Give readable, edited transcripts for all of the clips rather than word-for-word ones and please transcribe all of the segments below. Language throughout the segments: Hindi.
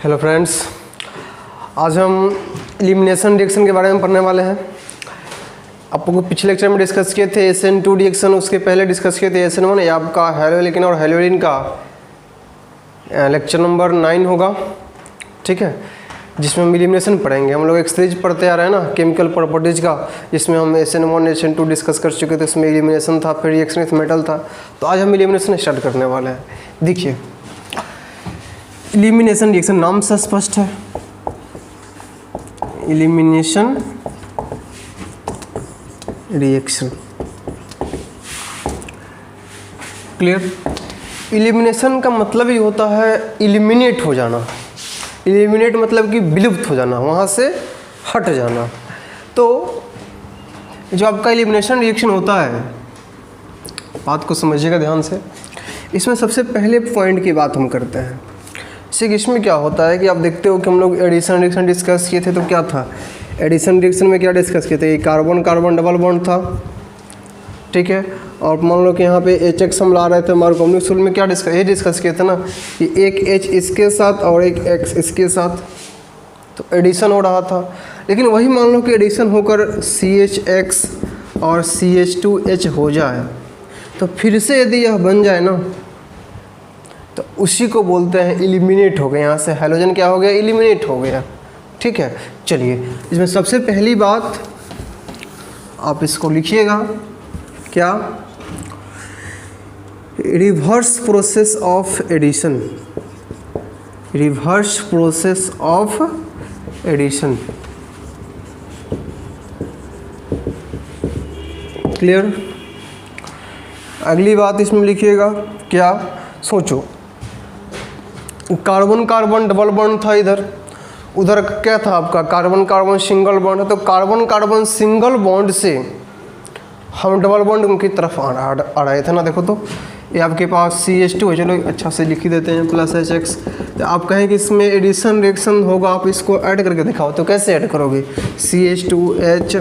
हेलो फ्रेंड्स, आज हम एलिमिनेशन रिएक्शन के बारे में पढ़ने वाले हैं। आपको पिछले लेक्चर में डिस्कस किए थे SN2 रिएक्शन, उसके पहले डिस्कस किए थे SN1। ये आपका हेलोलिन और हेलोलिन का लेक्चर नंबर 9 होगा, ठीक है, जिसमें हम एलिमिनेशन पढ़ेंगे। हम लोग एक सीरीज पढ़ते आ रहे हैं ना केमिकल प्रॉपर्टीज़ का, जिसमें हम SN1 SN2 डिस्कस कर चुके थे। उसमें एलिमिनेशन था, फिर रिएक्शन विथ मेटल था। तो आज हम एलिमिनेशन स्टार्ट करने वाले हैं। देखिए, एलिमिनेशन रिएक्शन नाम से स्पष्ट है, एलिमिनेशन रिएक्शन, क्लियर। एलिमिनेशन का मतलब ही होता है एलिमिनेट हो जाना। एलिमिनेट मतलब कि विलुप्त हो जाना, वहाँ से हट जाना। तो जो आपका एलिमिनेशन रिएक्शन होता है, बात को समझिएगा ध्यान से। इसमें सबसे पहले पॉइंट की बात हम करते हैं। इसमें क्या होता है कि आप देखते हो कि हम लोग एडिशन रिएक्शन डिस्कस किए थे। तो क्या था एडिशन रिएक्शन में, क्या डिस्कस किए थे? कार्बन कार्बन डबल बॉन्ड था, ठीक है। और मान लो कि यहाँ पे HX हम ला रहे थे मार्कोनिक सूत्र में, क्या डिस्कस किए थे ना कि एक H इसके साथ और एक X इसके साथ, तो एडिशन हो रहा था। लेकिन वही मान लो कि एडिशन होकर CHX और CH2H हो जाए, तो फिर से यदि यह बन जाए ना, तो उसी को बोलते हैं एलिमिनेट हो गया। यहाँ से हैलोजन क्या हो गया? एलिमिनेट हो गया, ठीक है। चलिए, इसमें सबसे पहली बात आप इसको लिखिएगा, क्या? Reverse process of addition, reverse process of addition, clear. अगली बात इसमें लिखिएगा, क्या? सोचो, कार्बन कार्बन डबल बॉन्ड था इधर, उधर क्या था आपका? कार्बन कार्बन सिंगल बॉन्ड है। तो कार्बन कार्बन सिंगल बॉन्ड से हम डबल बॉन्ड की तरफ आ रहे थे ना। देखो तो ये आपके पास CH2 है, चलो अच्छा से लिख ही देते हैं प्लस HX। तो आप कहें कि इसमें एडिशन रिएक्शन होगा, आप इसको ऐड करके दिखाओ। तो कैसे ऐड करोगे? CH2H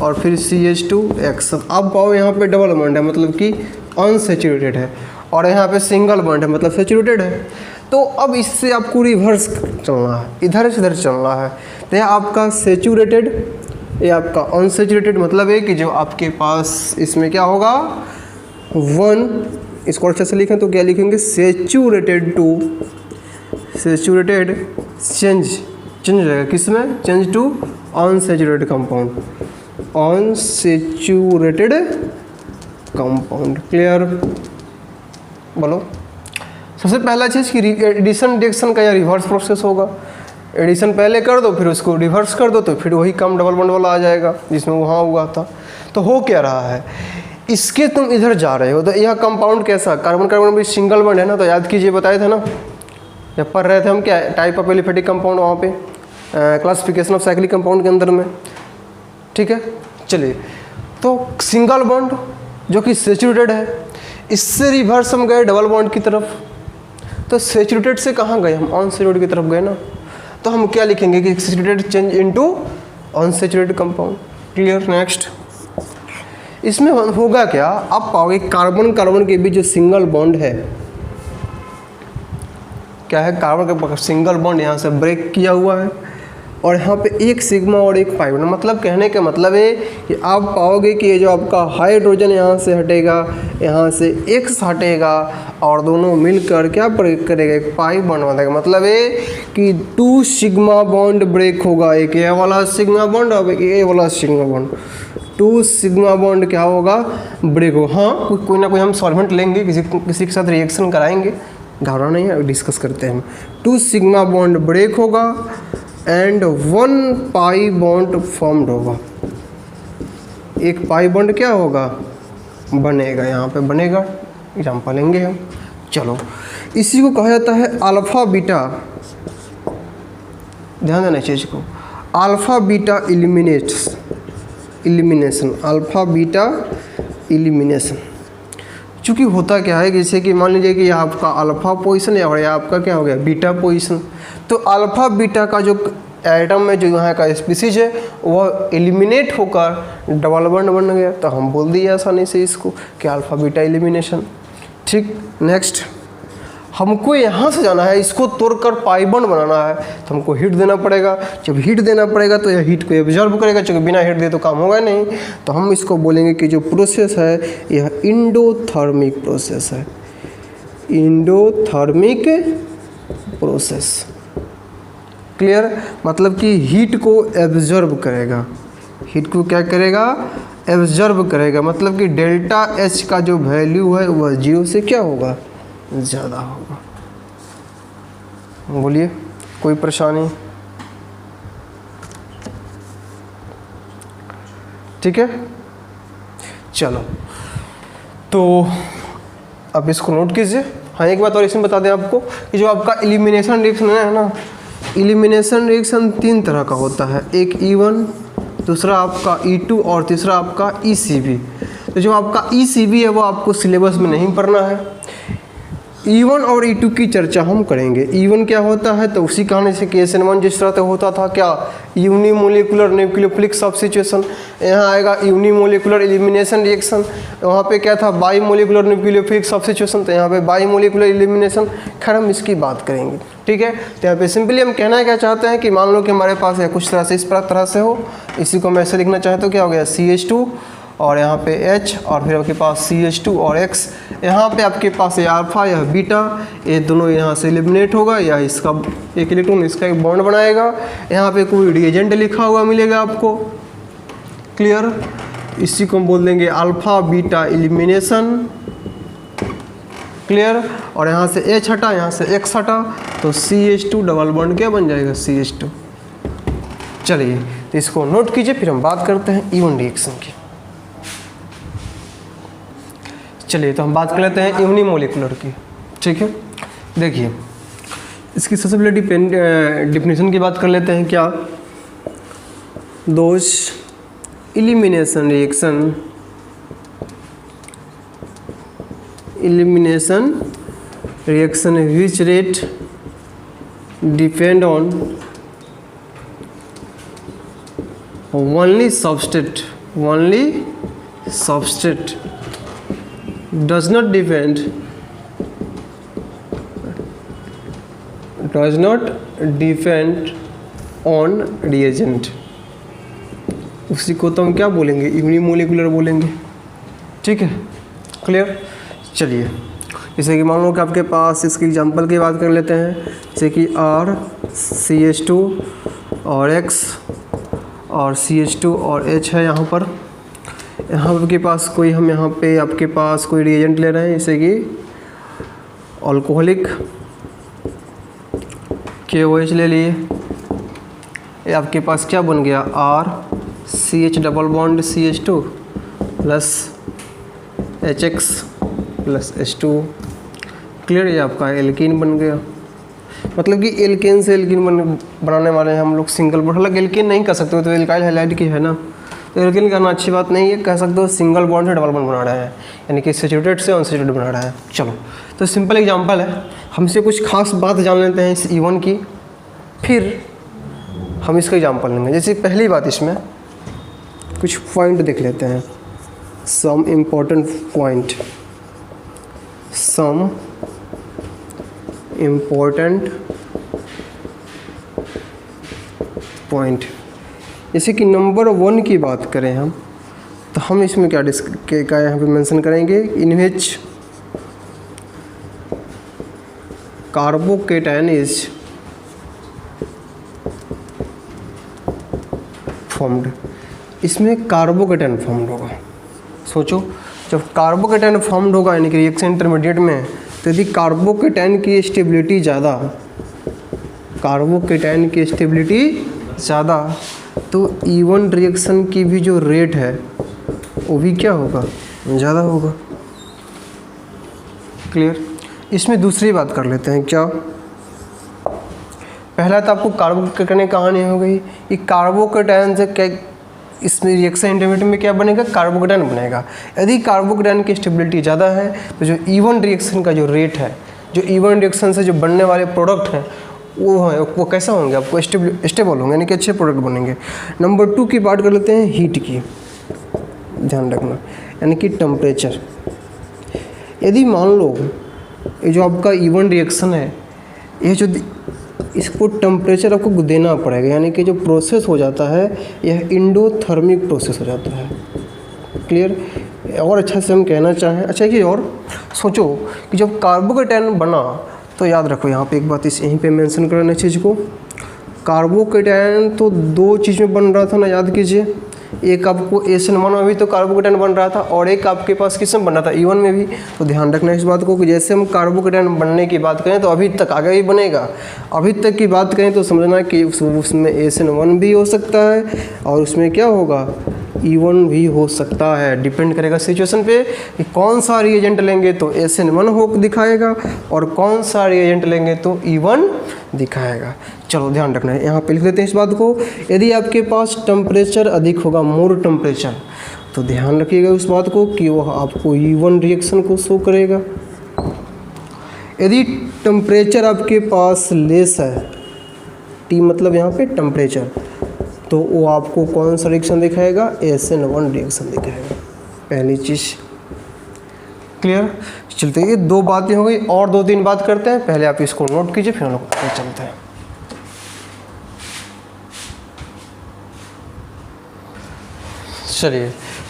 और फिर CH2X। आप पाओ यहाँ पे डबल बॉन्ड है, मतलब कि अनसेचुरेटेड है, और यहाँ पे सिंगल बॉन्ड है, मतलब सेचुरेटेड है। तो अब इससे आपको रिवर्स चलना है, इधर से इधर चलना है। तो यह आपका सेचुरेटेड, ये आपका अनसेचुरेटेड, मतलब है कि जो आपके पास इसमें क्या होगा? 1, इसको अच्छे से लिखें तो क्या लिखेंगे? सेचुरेटेड टू, सेचुरेटेड चेंज रहेगा किसमें? Change to unsaturated compound, unsaturated compound, clear. बोलो, सबसे पहला चीज़ कि एडिशन रिएक्शन का यह रिवर्स प्रोसेस होगा। एडिशन पहले कर दो, फिर उसको रिवर्स कर दो, तो फिर वही कम डबल बॉन्ड वाला आ जाएगा जिसमें वहाँ हुआ था। तो हो क्या रहा है, इसके तुम इधर जा रहे हो, तो यह कंपाउंड कैसा? कार्बन कार्बन भी सिंगल बॉन्ड है ना। तो याद कीजिए, बताए थे ना जब पढ़ रहे थे हम, क्या टाइप ऑफ एलिफेटिक कंपाउंड वहाँ पे क्लासिफिकेशन ऑफ साइक्लिक कंपाउंड के अंदर में, ठीक है। चलिए, तो सिंगल बॉन्ड जो कि सेचुरेटेड है, इससे रिवर्स हम गए डबल बॉन्ड की तरफ। तो सेचुरेटेड से कहाँ गए हम? अनसेचुरेटेड की तरफ गए ना। तो हम क्या लिखेंगे कि saturated change into unsaturated compound, clear. Next, इसमें होगा क्या? आप पाओगे कार्बन कार्बन के बीच जो सिंगल बॉन्ड है, क्या है? कार्बन का सिंगल बॉन्ड यहाँ से ब्रेक किया हुआ है, और यहाँ पे एक सिग्मा और एक पाई बना। मतलब कहने का मतलब है कि आप पाओगे कि ये जो आपका हाइड्रोजन यहाँ से हटेगा, यहाँ से X हटेगा, और दोनों मिलकर क्या ब्रेक करेगा? एक पाई बॉन्ड बनेगा। मतलब है कि 2 सिग्मा बॉन्ड ब्रेक होगा, एक ये वाला सिग्मा बॉन्ड और एक ये वाला सिग्मा बॉन्ड। 2 सिग्मा बॉन्ड क्या होगा? ब्रेक होगा। हाँ, कोई ना कोई हम सॉल्वेंट लेंगे, किसी के साथ रिएक्शन कराएंगे, घबराना नहीं है, डिस्कस करते हैं हम। 2 सिग्मा बॉन्ड ब्रेक होगा एंड 1 पाई बॉन्ड फॉर्म्ड होगा। एक पाई बॉन्ड क्या होगा? बनेगा, यहाँ पे बनेगा। एग्जाम्पल लेंगे हम। चलो, इसी को कहा जाता है अल्फा बीटा, ध्यान देना चीज़ को, alpha beta elimination, alpha beta elimination. चूँकि होता क्या है, जैसे कि मान लीजिए कि यह आपका अल्फा पोजीशन है और यह आपका क्या हो गया? Beta position. तो अल्फा बीटा का जो एटम में जो यहाँ का स्पीसीज है वह एलिमिनेट होकर डबल बॉन्ड बन गया। तो हम बोल दिए आसानी से इसको कि अल्फा बीटा एलिमिनेशन, ठीक। नेक्स्ट, हमको यहाँ से जाना है, इसको तोड़कर पाई बॉन्ड बनाना है तो हमको हीट देना पड़ेगा। जब हीट देना पड़ेगा तो यह हीट को एब्जॉर्ब करेगा, क्योंकि बिना हीट दे तो काम होगा नहीं। तो हम इसको बोलेंगे कि जो प्रोसेस है यह इंडोथर्मिक प्रोसेस है, इंडोथर्मिक प्रोसेस। क्लियर? मतलब कि हीट को एब्जॉर्ब करेगा, हीट को क्या करेगा? एब्जॉर्ब करेगा। मतलब कि डेल्टा एच का जो वैल्यू है वह 0 से क्या होगा? ज़्यादा होगा। बोलिए, कोई परेशानी? ठीक है, चलो तो अब इसको नोट कीजिए। हाँ, एक बात और इसमें बता दें आपको कि जो आपका एलिमिनेशन रिएक्शन है ना, एलिमिनेशन रिएक्शन 3 तरह का होता है। एक E1, दूसरा आपका E2 और तीसरा आपका ECB। तो जो आपका ECB है वो आपको सिलेबस में नहीं पढ़ना है। E1 और E2 की चर्चा हम करेंगे। E1 क्या होता है? तो उसी कहानी से KSN1 जिस तरह से होता था, क्या? Unimolecular nucleophilic substitution. यहाँ आएगा यूनिमोलिकुलर एलिमिनेशन रिएक्शन। वहाँ पे क्या था? Bimolecular nucleophilic substitution. तो यहाँ पे बाईमोलिकुलर एलिमिनेशन। खैर हम इसकी बात करेंगे, ठीक है। तो यहाँ पे सिंपली हम कहना क्या चाहते हैं कि मान लो कि हमारे पास है कुछ तरह से इस तरह से हो, इसी को मैं ऐसे लिखना चाहता हूँ, क्या हो गया? CH2 और यहाँ पे H और फिर आपके पास CH2 और X। यहाँ पे आपके पास ये अल्फा या बीटा, ये दोनों यहाँ से एलिमिनेट होगा, या इसका एक इलेक्ट्रॉन इसका एक बॉन्ड बनाएगा। यहाँ पे कोई रिएजेंट लिखा हुआ मिलेगा आपको। क्लियर? इसी को हम बोल देंगे अल्फा बीटा एलिमिनेशन। क्लियर? और यहाँ से H हटा, यहाँ से X हटा, तो CH2 डबल बॉन्ड क्या बन जाएगा? CH2। चलिए तो इसको नोट कीजिए, फिर हम बात करते हैं E1 रिएक्शन की। चलिए तो हम बात कर लेते हैं यूनिमोलिकुलर की, ठीक है। देखिए इसकी सबसे पहले डिफिनेशन की बात कर लेते हैं। क्या? Those elimination reaction, elimination reaction which rate depend on only substrate does not depend on reagent। उसी को तो हम क्या बोलेंगे? यूनिमोलिकुलर बोलेंगे, ठीक है। क्लियर? चलिए जैसे कि मान लो कि आपके पास इसकी एग्जांपल की बात कर लेते हैं, जैसे कि R CH2 और X और CH2 और H है। यहाँ पर आपके पास कोई, हम यहाँ पे आपके पास कोई रिएजेंट ले रहे हैं, जैसे कि अल्कोहलिक KOH ले लिए। ये आपके पास क्या बन गया? R CH double bond CH2 plus HX plus H2। Clear? ये आपका एल्कीन बन गया। मतलब कि एल्केन से एल्कीन बनाने वाले हैं हम लोग सिंगल बॉन्ड। हालांकि एल्कीन नहीं कर सकते हो, तो एल्काइल हाइलाइट की है ना, तो एल्कीन करना अच्छी बात नहीं है। कह सकते हो सिंगल बॉन्ड से डबल बॉन्ड बना रहा है, यानी कि सैचुरेटेड से अनसैचुरेटेड बना रहा है। चलो तो सिंपल एग्जांपल है, हमसे कुछ खास बात जान लेते हैं इस E1 की, फिर हम इसका एग्जांपल लेंगे। जैसे पहली बात, इसमें कुछ पॉइंट देख लेते हैं, some important point, some important point. जैसे कि नंबर 1 की बात करें हम, तो हम इसमें क्या यहाँ पे मेंशन करेंगे? इन विच कार्बोकेटायन इज फॉर्म्ड। इसमें कार्बोकेटायन फॉर्म्ड होगा। सोचो, जब कार्बोकेटायन फॉर्म्ड होगा यानी कि रिएक्शन इंटरमीडिएट में, तो यदि कार्बोकेटायन की स्टेबिलिटी ज़्यादा, कार्बोकेटायन की स्टेबिलिटी ज़्यादा, तो E1 रिएक्शन की भी जो रेट है वो भी क्या होगा? ज़्यादा होगा। क्लियर? इसमें दूसरी बात कर लेते हैं। क्या? पहला तो आपको कार्बोकेटायन कहानी हो गई, ये कार्बोकेटायन से क्या इसमें रिएक्शन इंटरमीडिएट में क्या बनेगा? कार्बोकेटायन बनेगा। यदि कार्बोकेटायन की स्टेबिलिटी ज़्यादा है तो जो E1 रिएक्शन का जो रेट है, जो E1 रिएक्शन से जो बनने वाले प्रोडक्ट हैं वो कैसा होंगे? आपको स्टेबल होंगे, यानी कि अच्छे प्रोडक्ट बनेंगे। नंबर 2 की बात कर लेते हैं, हीट की, ध्यान रखना, यानी कि टेम्परेचर। यदि मान लो ये जो आपका E1 रिएक्शन है, ये जो इसको टेम्परेचर आपको देना पड़ेगा, यानी कि जो प्रोसेस हो जाता है यह इंडोथर्मिक प्रोसेस हो जाता है। क्लियर? और अच्छा से हम कहना चाहें, अच्छा कि और सोचो कि जब कार्बोकेटायन बना तो याद रखो यहाँ पे एक बात इस यहीं पे मेंशन करना इस चीज़ को, कार्बोकेटायन तो दो चीज़ में बन रहा था ना, याद कीजिए। एक आपको SN1 में भी तो कार्बोकेटायन बन रहा था और एक आपके पास किस में बन रहा था, E1 में भी। तो ध्यान रखना इस बात को कि जैसे हम कार्बोकेटायन बनने की बात करें तो अभी तक आगे भी बनेगा, अभी तक की बात करें तो समझना कि उसमें SN1 भी हो सकता है और उसमें क्या होगा, E1 भी हो सकता है। डिपेंड करेगा सिचुएशन पे कि कौन सा रिएजेंट लेंगे तो SN1 हो दिखाएगा और कौन सा रिएजेंट लेंगे तो E1 दिखाएगा। चलो ध्यान रखना है, यहाँ पे लिख देते हैं इस बात को। यदि आपके पास टेम्परेचर अधिक होगा, मोर टेम्परेचर, तो ध्यान रखिएगा उस बात को कि वह आपको E1 रिएक्शन को शो करेगा। यदि टेम्परेचर आपके पास लेस है, T मतलब यहाँ पे टेम्परेचर, तो वो आपको कौन सा रिएक्शन दिखाएगा, SN1 रिएक्शन दिखाएगा। पहली चीज़ क्लियर। चलते ये दो बातें हो गई और दो तीन बात करते हैं, पहले आप इसको नोट कीजिए फिर हम लोग आगे चलते हैं। चलिए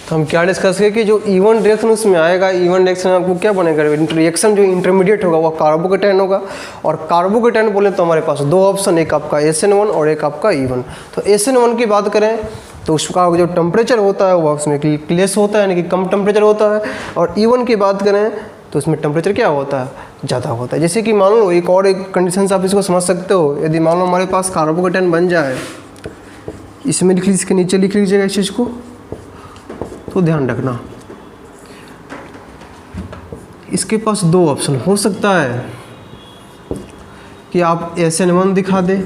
तो हम क्या डिस्कस किए कि जो E1 रिएक्शन उसमें आएगा, E1 रिएक्शन में आपको क्या बनेगा, रिएक्शन जो इंटरमीडिएट होगा वो कार्बोकेटायन होगा। और कार्बोकेटायन बोले तो हमारे पास दो ऑप्शन, एक आपका SN1 और एक आपका E1। तो SN1 की बात करें तो उसका जो टेम्परेचर होता है वो उसमें लेस होता है, यानी कि कम टेम्परेचर होता है। और E1 की बात करें तो उसमें टेम्परेचर क्या होता है, ज़्यादा होता है। जैसे कि मान लो एक और एक कंडीशन से आप इसको समझ सकते हो, यदि मान लो हमारे पास कार्बोकेटायन बन जाए, इसमें लिख लीजिए, इसके नीचे लिख लीजिएगा इस चीज़ को, तो ध्यान रखना इसके पास दो ऑप्शन हो सकता है कि आप SN1 दिखा दें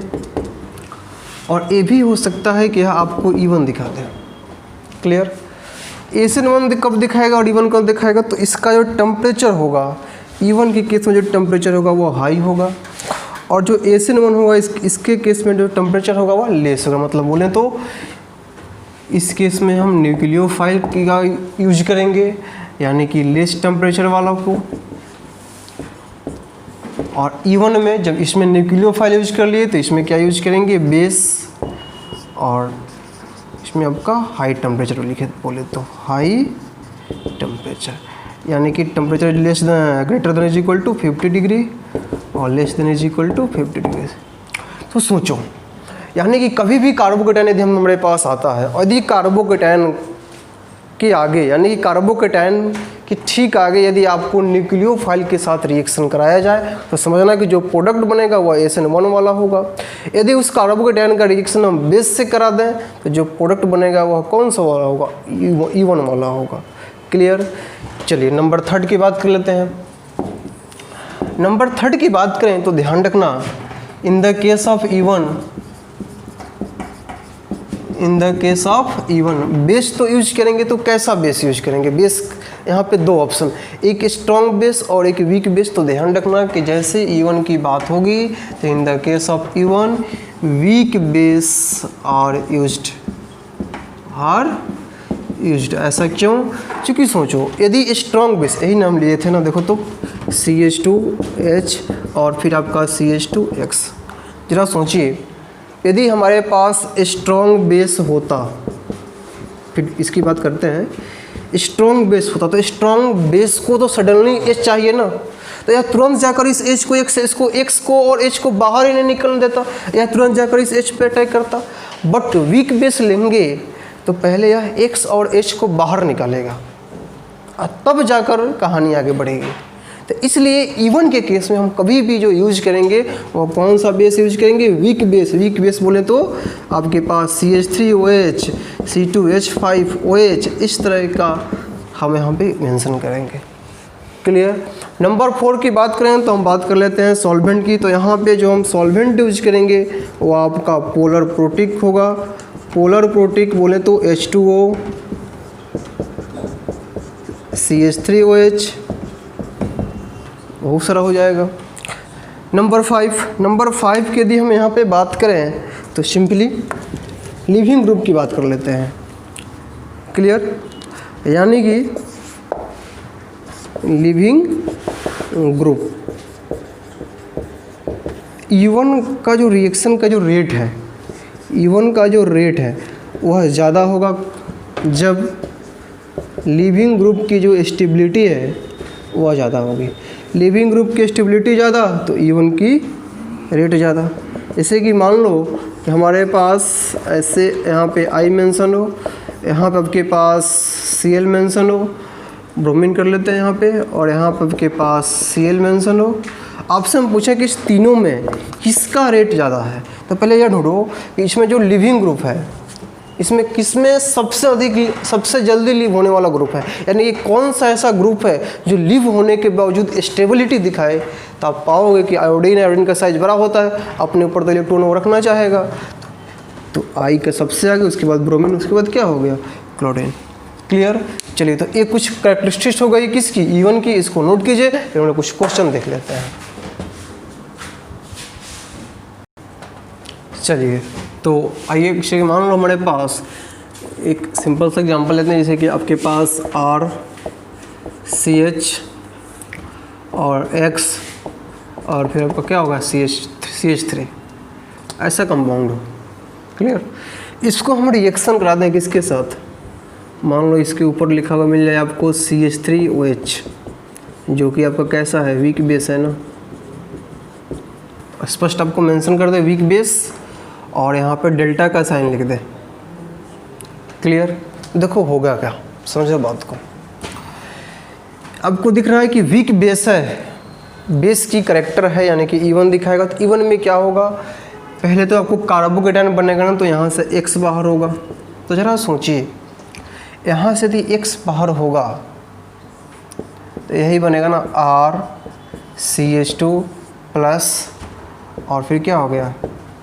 और ये भी हो सकता है कि आपको E1 दिखा दें। क्लियर? SN1 कब दिखाएगा और E1 कब दिखाएगा, तो इसका जो टेम्परेचर होगा E1 के केस में जो टेम्परेचर होगा वो हाई होगा और जो SN1 होगा इसके केस में जो टेम्परेचर होगा वो लेस होगा। मतलब बोलें तो इस केस में हम न्यूक्लियोफाइल का यूज करेंगे, यानी कि लेस टेम्परेचर वाला को, और E1 में जब इसमें न्यूक्लियोफाइल यूज कर लिए तो इसमें क्या यूज करेंगे, बेस, और इसमें आपका हाई टेम्परेचर लिखे बोले तो हाई टेम्परेचर, यानी कि temperature less greater than is equal to 50 degree और less than is equal to 50 degree. तो सोचो, यानी कि कभी भी कार्बोकेटायन यदि हमारे पास आता है और यदि कार्बोकेटायन के आगे, यानी कि कार्बोकेटायन के ठीक आगे यदि आपको न्यूक्लियोफाइल के साथ रिएक्शन कराया जाए तो समझना कि जो प्रोडक्ट बनेगा वह SN1 वाला होगा। यदि उस कार्बोकेटायन का रिएक्शन हम बेस से करा दें तो जो प्रोडक्ट बनेगा वह कौन सा वाला होगा, E1 वाला होगा। क्लियर? चलिए नंबर 3 की बात कर लेते हैं। नंबर 3 की बात करें तो ध्यान रखना, इन the case of E1 base तो यूज करेंगे, तो कैसा बेस यूज करेंगे, बेस यहाँ पे दो ऑप्शन, एक स्ट्रॉन्ग बेस और एक वीक बेस। तो ध्यान रखना कि जैसे E1 की बात होगी तो in the case of E1 weak base are used. ऐसा क्यों? क्योंकि सोचो यदि स्ट्रॉन्ग बेस, यही नाम लिए थे ना, देखो तो CH2H और फिर आपका CH2X। जरा सोचिए यदि हमारे पास स्ट्रॉन्ग बेस होता, फिर इसकी बात करते हैं, स्ट्रॉन्ग बेस होता तो स्ट्रॉन्ग बेस को तो सडनली H चाहिए ना, तो यह तुरंत जाकर इस H को X को और H को बाहर ही नहीं निकलने देता, यह तुरंत जाकर इस H पे अटैक करता। बट वीक बेस लेंगे तो पहले यह X और H को बाहर निकालेगा और तब जाकर कहानी आगे बढ़ेगी। तो इसलिए E1 के केस में हम कभी भी जो यूज करेंगे वो कौन सा बेस यूज करेंगे, वीक बेस। वीक बेस बोले तो आपके पास CH3OH, C2H5OH इस तरह का हम यहाँ पे मेंशन करेंगे। क्लियर? नंबर 4 की बात करें तो हम बात कर लेते हैं सॉल्वेंट की। तो यहाँ पे जो हम सॉल्वेंट यूज करेंगे वो आपका पोलर प्रोटिक होगा। पोलर प्रोटिक बोले तो H2O, CH3OH, बहुत सारा हो जाएगा। नंबर 5 की यदि हम यहाँ पे बात करें तो सिंपली लिविंग ग्रुप की बात कर लेते हैं। क्लियर? यानी कि लिविंग ग्रुप E1 का जो रिएक्शन का जो रेट है, E1 का जो रेट है वह ज़्यादा होगा जब लीविंग ग्रुप की जो स्टेबिलिटी है वह ज़्यादा होगी। लीविंग ग्रुप की स्टेबिलिटी ज़्यादा तो E1 की रेट ज़्यादा। जैसे कि मान लो कि हमारे पास ऐसे यहाँ पे I मेंशन हो, यहाँ पे आपके पास Cl मेंशन हो, ब्रोमीन कर लेते हैं यहाँ पे, और यहाँ पे आपके पास Cl मेंशन हो। आपसे हम पूछें कि इस तीनों में किसका रेट ज़्यादा है, तो पहले यह ढूंढो कि इसमें जो लिविंग ग्रुप है इसमें किसमें सबसे जल्दी लीव होने वाला ग्रुप है, यानी कि कौन सा ऐसा ग्रुप है जो लीव होने के बावजूद स्टेबिलिटी दिखाए। तो आप पाओगे कि आयोडीन का साइज बड़ा होता है, अपने ऊपर तो इलेक्ट्रॉन वो रखना चाहेगा, तो आई का सबसे आगे, उसके बाद ब्रोमीन, उसके बाद क्या हो गया, क्लोरीन। क्लियर। चलिए, तो ये कुछ कैरेक्टरिस्टिक्स हो गई किसकी, E1 की, इसको नोट कीजिए। फिर हम लोग कुछ क्वेश्चन देख लेते हैं। चलिए, तो आइए जैसे मान लो हमारे पास एक सिंपल सा एग्जांपल लेते हैं, जैसे कि आपके पास RCH और X और फिर आपका क्या होगा CH3 ऐसा कंपाउंड हो। क्लियर। इसको हम रिएक्शन करा दें किसके साथ, मान लो इसके ऊपर लिखा हुआ मिल जाए आपको CH3OH, जो कि आपका कैसा है, वीक बेस है ना। स्पष्ट आपको मेंशन कर दे वीक बेस, और यहाँ पे डेल्टा का साइन लिख दे। क्लियर। देखो होगा क्या, समझो बात को। आपको दिख रहा है कि वीक बेस है, बेस की करेक्टर है, यानी कि E1 दिखाएगा। तो E1 में क्या होगा, पहले तो आपको कार्बोकेटायन बनेगा ना, तो यहाँ से X बाहर होगा। तो ज़रा सोचिए, यहाँ से यदि X बाहर होगा तो यही बनेगा ना RCH2 प्लस, और फिर क्या हो गया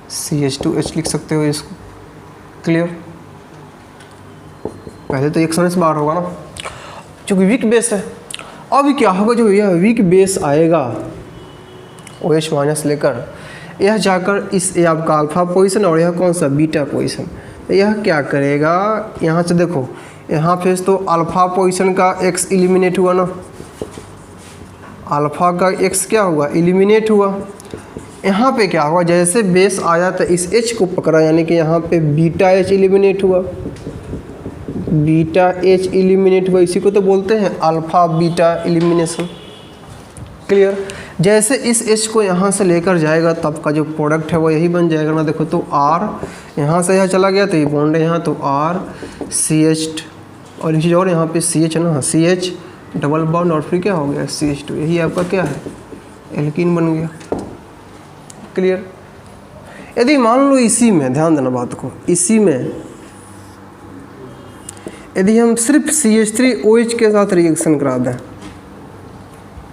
CH2H लिख सकते हो इसको। क्लियर। पहले तो X से बाहर होगा ना, क्योंकि वीक बेस है। अब क्या होगा, जो यह वीक बेस आएगा OH माइनस लेकर, यह जाकर इस ये आपका अल्फा पोजीशन और यह कौन सा बीटा पोजीशन, यह क्या करेगा, यहाँ से देखो, यहाँ पे तो अल्फा पोजीशन का X एलिमिनेट हुआ ना, अल्फा का X क्या हुआ, एलिमिनेट हुआ। यहाँ पे क्या हुआ, जैसे बेस आया तो इस H को पकड़ा, यानी कि यहाँ पे बीटा H एलिमिनेट हुआ, बीटा H एलिमिनेट हुआ। इसी को तो बोलते हैं अल्फा बीटा एलिमिनेशन। क्लियर। जैसे इस H को यहाँ से लेकर जाएगा तब का जो प्रोडक्ट है वो यही बन जाएगा ना। देखो, तो R यहाँ से यह चला गया तो ये बॉन्ड है यहाँ, तो RCH और एक चीज़ और यहाँ पे CH है ना, CH डबल बॉन्ड और फिर क्या हो गया CH2, यही आपका क्या है, एल्कीन बन गया। क्लियर। यदि मान लो इसी में, ध्यान देना बात को, इसी में यदि हम सिर्फ CH3OH के साथ रिएक्शन करा दें,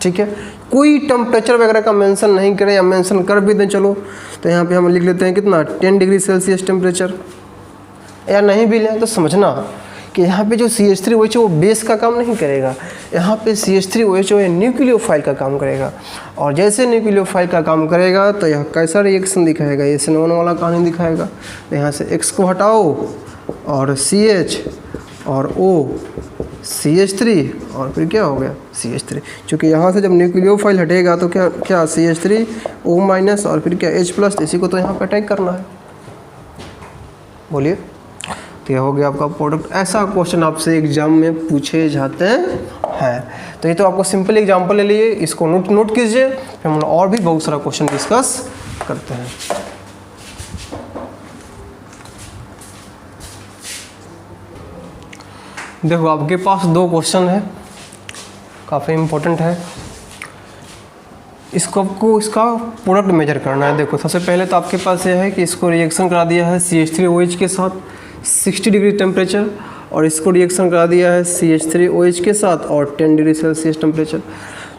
ठीक है, कोई टेम्परेचर वगैरह का मेंशन नहीं करें, या मेंशन कर भी दें चलो, तो यहाँ पे हम लिख लेते हैं कितना 10 डिग्री सेल्सियस टेम्परेचर, या नहीं भी लें तो समझना कि यहाँ पे जो CH3OH वो बेस का काम नहीं करेगा, यहाँ पे CH3OH जो है न्यूक्लियोफाइल का काम करेगा। और जैसे न्यूक्लियोफाइल का काम करेगा तो यह कैसा रिएक्शन दिखाएगा, ये SN1 वाला कहानी दिखाएगा। तो यहाँ से X को हटाओ और CH और O CH3 और फिर क्या हो गया CH3, क्योंकि यहाँ से जब न्यूक्लियोफाइल हटेगा तो क्या CH3O माइनस और फिर क्या H प्लस, इसी को तो यहाँ पे अटैक करना है। बोलिए, तो यह हो गया आपका प्रोडक्ट। ऐसा क्वेश्चन आपसे एग्जाम में पूछे जाते हैं। तो ये तो आपको सिंपल एग्जांपल ले लिए, इसको नोट कीजिए, फिर हम और भी बहुत सारा क्वेश्चन डिस्कस करते हैं। देखो, आपके पास दो क्वेश्चन है, काफ़ी इम्पोर्टेंट है। इसको आपको इसका प्रोडक्ट मेजर करना है। देखो, सबसे पहले तो आपके पास यह है कि इसको रिएक्शन करा दिया है CH3OH के साथ 60 डिग्री टेम्परेचर, और इसको रिएक्शन करा दिया है CH3OH के साथ और 10 डिग्री सेल्सियस टेम्परेचर।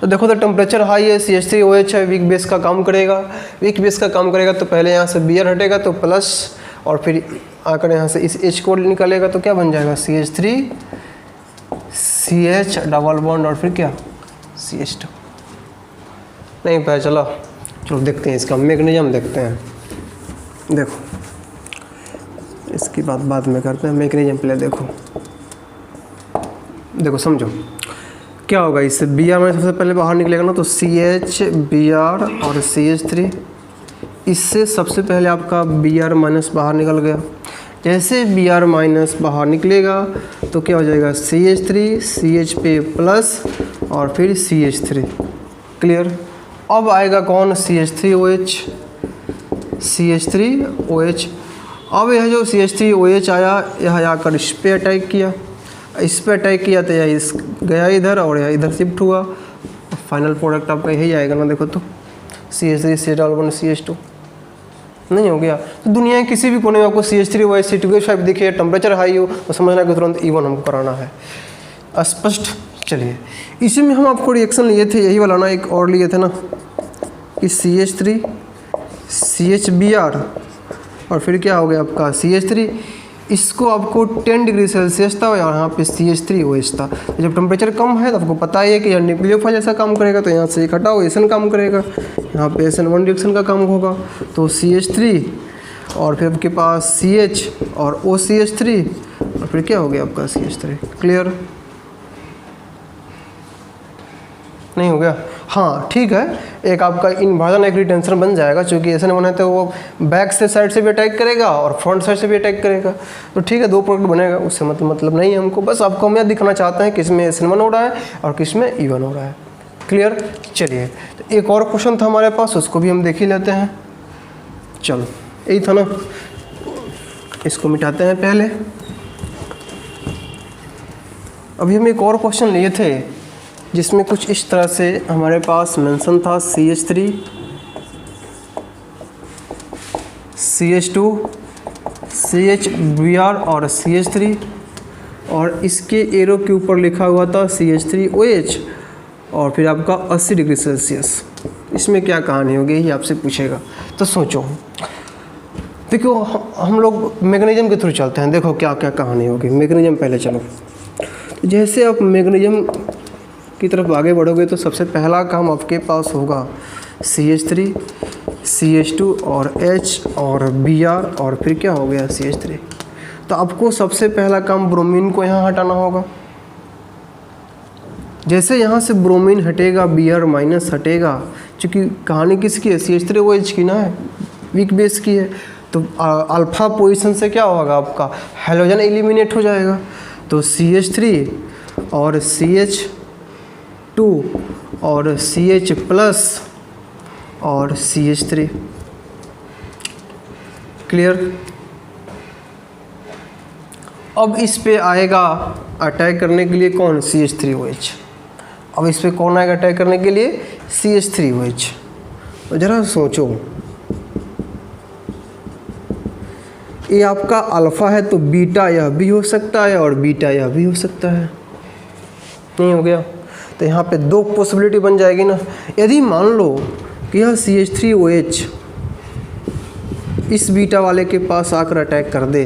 तो देखो, तो टेम्परेचर हाई है, CH3OH है, वीक बेस का काम करेगा। वीक बेस का काम करेगा तो पहले यहाँ से Br हटेगा तो प्लस, और फिर आकर यहाँ से इस H को निकालेगा तो क्या बन जाएगा CH3 CH डबल बॉन्ड और फिर क्या CH2। नहीं पता चला, चलो देखते हैं इसका मैग्नीशियम देखते हैं। देखो, इसकी बात बाद में करते हैं, मैग्नीशियम पहले देखो समझो क्या होगा इससे, बी आर माइनस सबसे पहले बाहर निकलेगा ना, तो सी एच बी आर और सी एच थ्री, इससे सबसे पहले आपका बी आर माइनस बाहर निकल गया। जैसे बी आर माइनस बाहर निकलेगा तो क्या हो जाएगा, C H three, C H पे प्लस और फिर सी एच थ्री। क्लियर। अब आएगा कौन, C H three O H, C H three O H. अब यह जो C H three O H आया, यह आकर इस पर अटैक किया, इस पर अटैक किया तो यह इस गया इधर और यह इधर शिफ्ट हुआ। फाइनल प्रोडक्ट आपका यही आएगा ना, देखो तो C H three C H double one C H two नहीं हो गया। तो दुनिया के किसी भी कोने में आपको C H three O H C two five दिखे, टेम्परेचर हाई हो, तो समझना कि तुरंत E1 हमको कराना है। स्पष्ट। चलिए, इसी में हम आपको रिएक्शन लिए थे, यही वाला ना, एक और लिए थे ना कि C H three C H B R और फिर क्या हो गया आपका सी एच थ्री। इसको आपको 10 डिग्री सेल्सियस था और यहाँ पे C H three O H था। तो जब टेम्परेचर कम है तो आपको पता ही है कि यह न्यूक्लियोफाइल जैसा काम करेगा, तो यहाँ से एक हटाओ एसन काम करेगा, यहाँ पे SN1 रिएक्शन का काम होगा। तो सी एच थ्री और फिर आपके पास सी एच और ओ सी एच थ्री और फिर क्या हो गया आपका सी एच थ्री। क्लियर। नहीं हो गया, हाँ ठीक है। एक आपका इन्वर्जन एक रिटेंशन बन जाएगा, चूँकि SN1 है तो वो बैक से साइड से भी अटैक करेगा और फ्रंट साइड से भी अटैक करेगा, तो ठीक है, दो प्रोडक्ट बनेगा, उससे मतलब नहीं है हमको। बस आपको हम यह दिखाना चाहते हैं किस में SN1 हो रहा है और किस में E1 हो रहा है। क्लियर। चलिए, तो एक और क्वेश्चन था हमारे पास, उसको भी हम देख ही लेते हैं। चलो, यही था ना, इसको मिटाते हैं पहले। अभी हम एक और क्वेश्चन लिए थे जिसमें कुछ इस तरह से हमारे पास मेंशन था, C H three C H two C H B R और सी एच थ्री, और इसके एरो के ऊपर लिखा हुआ था C H three O H और फिर आपका 80 डिग्री सेल्सियस। इसमें क्या कहानी होगी, ये आपसे पूछेगा। तो सोचो, देखो हम लोग मैग्नीशियम के थ्रू चलते हैं, देखो क्या क्या कहानी होगी। मैग्नीशियम पहले चलो, जैसे आप मैग्नीशियम की तरफ आगे बढ़ोगे तो सबसे पहला काम आपके पास होगा C H three C H two और H और बी आर और फिर क्या हो गया सी एच थ्री। तो आपको सबसे पहला काम ब्रोमीन को यहाँ हटाना होगा। जैसे यहाँ से ब्रोमीन हटेगा, बी आर माइनस हटेगा, क्योंकि कहानी किसकी है, C H three O H की ना है, वीक बेस की है, तो अल्फा पोजीशन से क्या होगा आपका हेलोजन एलिमिनेट हो जाएगा। तो सी एच थ्री और सी एच टू और सी एच प्लस और सी एच थ्री। क्लियर। अब इस पे आएगा अटैक करने के लिए कौन, C H three O H. अब इस पे कौन आएगा अटैक करने के लिए, C H three O H. तो जरा सोचो, ये आपका अल्फ़ा है तो बीटा यह भी हो सकता है और बीटा यह भी हो सकता है। नहीं हो गया, तो यहाँ पे दो पॉसिबिलिटी बन जाएगी ना। यदि मान लो कि यह C H three O H इस बीटा वाले के पास आकर अटैक कर दे,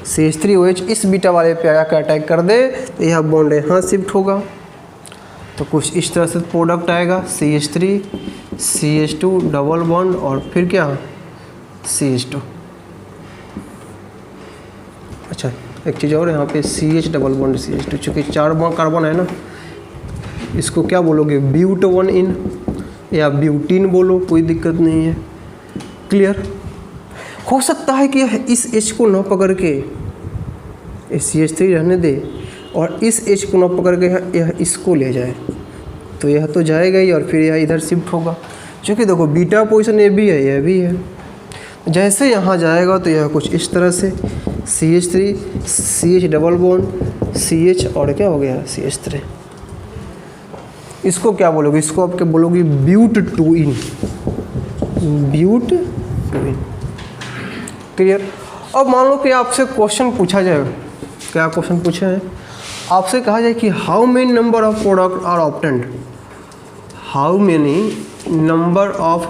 C H three O H इस बीटा वाले पे आकर अटैक कर दे, तो यह बॉन्ड यहाँ शिफ्ट होगा। तो कुछ इस तरह से प्रोडक्ट आएगा, C H three C H two double bond और फिर क्या सी एच टू। अच्छा, एक चीज़ और, यहाँ पे C H double bond C H two, चूँकि 4 कार्बन है ना, इसको क्या बोलोगे, ब्यूट वन इन या ब्यूटीन बोलो, कोई दिक्कत नहीं है। क्लियर। हो सकता है कि इस H को न पकड़ के सी एच थ्री रहने दे और इस H को न पकड़ के यह इसको ले जाए, तो यह तो जाएगा ही और फिर यह इधर शिफ्ट होगा। क्योंकि देखो बीटा पोजीशन ये भी है, यह भी है। जैसे यहाँ जाएगा तो यह कुछ इस तरह से C H three C H double bond C H और क्या हो गया सी एच थ्री। इसको क्या बोलोगे, इसको आप क्या बोलोगे, but two ene, but two ene. Clear. अब मान लो कि आपसे क्वेश्चन पूछा जाए, क्या क्वेश्चन पूछा है, आपसे कहा जाए कि how many number of product are obtained, how many number of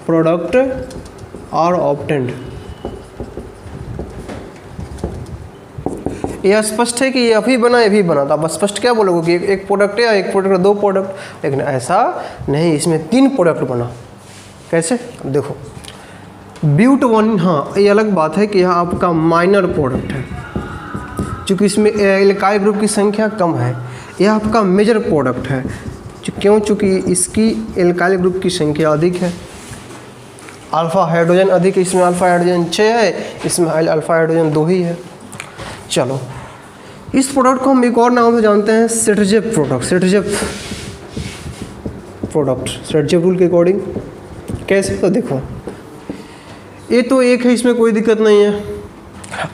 product are obtained. यह स्पष्ट है कि ये अभी बना, ये भी बना था। बस स्पष्ट क्या बोलोगे कि एक प्रोडक्ट है या एक प्रोडक्ट दो प्रोडक्ट, लेकिन ऐसा नहीं, इसमें 3 प्रोडक्ट बना। कैसे, देखो ब्यूट वन, हाँ ये अलग बात है कि यह आपका माइनर प्रोडक्ट है, चूँकि इसमें एल्काइल ग्रुप की संख्या कम है, यह आपका मेजर प्रोडक्ट है। क्यों? चूँकि इसकी एल्काइल ग्रुप की संख्या अधिक है, अल्फा हाइड्रोजन अधिक है, इसमें अल्फा हाइड्रोजन 6 है, इसमें अल्फा हाइड्रोजन 2 ही है। चलो, इस प्रोडक्ट को हम एक और नाम से जानते हैं सेटजेफ प्रोडक्ट। सेटजेफ रूल के अकॉर्डिंग कैसे? तो देखो, ये तो एक है, इसमें कोई दिक्कत नहीं है,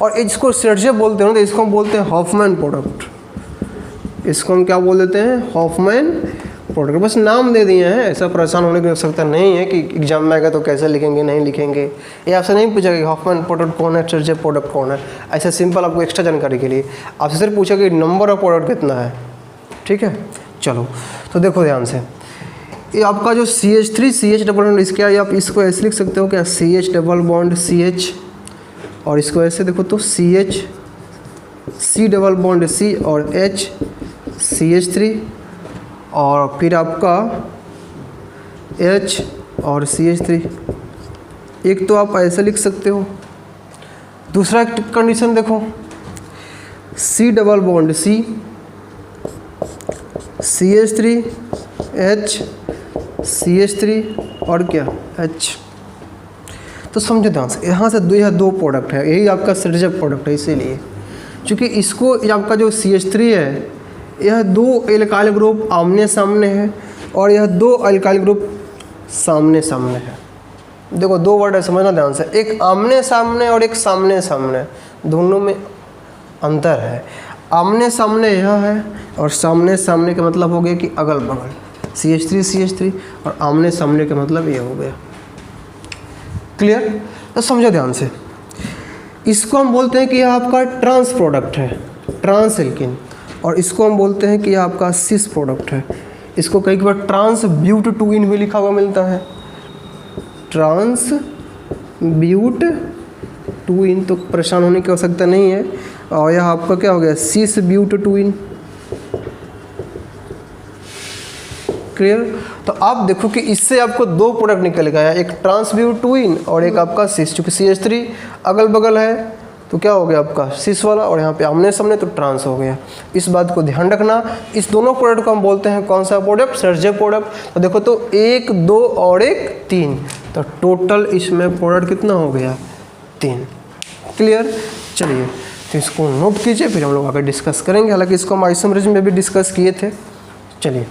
और इसको सेटजेफ बोलते हैं तो इसको हम बोलते हैं हॉफमैन प्रोडक्ट। इसको हम क्या बोल देते हैं? Hofmann product. बस नाम दे दिए हैं, ऐसा परेशान होने की आवश्यकता नहीं है कि एग्जाम में आएगा तो कैसे लिखेंगे, नहीं लिखेंगे। ये आपसे नहीं पूछेगा कि हॉफमैन प्रोडक्ट कौन है, सेटजेफ प्रोडक्ट कौन है, ऐसा सिंपल आपको एक्स्ट्रा जानकारी के लिए आपसे सिर्फ पूछा कि नंबर ऑफ प्रोडक्ट कितना है। ठीक है, चलो तो देखो ध्यान से, ये आपका जो CH3 CH डबल बॉन्ड इसके, आप इसको ऐसे लिख सकते हो क्या? CH डबल बॉन्ड CH, और इसको ऐसे देखो तो CH C double bond C और H CH3, और फिर आपका H और CH3। एक तो आप ऐसे लिख सकते हो। दूसरा कंडीशन देखो, C double bond C CH3 H CH3 और क्या H। तो समझो ध्यान से, यहाँ से यह दो प्रोडक्ट है, यही आपका सेटजेफ प्रोडक्ट है। इसीलिए क्योंकि इसको, ये आपका जो CH3 है, यह दो एल्काइल ग्रुप आमने सामने है, और यह दो एल्काइल ग्रुप सामने सामने है। देखो दो वर्ड है, समझना ध्यान से, एक आमने सामने और एक सामने सामने, दोनों में अंतर है। आमने सामने यह है, और सामने सामने का मतलब हो गया कि अगल बगल, CH3 और आमने सामने का मतलब ये हो गया। क्लियर? तो समझो ध्यान से, इसको हम बोलते हैं कि यह आपका ट्रांस प्रोडक्ट है, ट्रांस एल्किन, और इसको हम बोलते हैं कि यह आपका सिस प्रोडक्ट है। इसको कई बार ट्रांस ब्यूट 2 इन भी लिखा हुआ मिलता है, ट्रांस ब्यूट 2 इन, तो परेशान होने की आवश्यकता नहीं है। और यह आपका क्या हो गया? सिस ब्यूट 2 इन। क्लियर? तो आप देखो कि इससे आपको दो प्रोडक्ट निकल गया, एक ट्रांसब्यूट 2 इन और एक आपका सिस। चूँकि CH3 अगल बगल है तो क्या हो गया आपका सिस वाला, और यहाँ पे आमने सामने तो ट्रांस हो गया। इस बात को ध्यान रखना। इस दोनों प्रोडक्ट को हम बोलते हैं कौन सा प्रोडक्ट? सेटजेफ प्रोडक्ट। तो देखो तो 1 2 और 1 3, तो टोटल इसमें प्रोडक्ट कितना हो गया? 3। क्लियर? चलिए तो इसको नोट कीजिए, फिर हम लोग आगे डिस्कस करेंगे। हालांकि इसको हम आइसोमेरिज्म में भी डिस्कस किए थे। चलिए।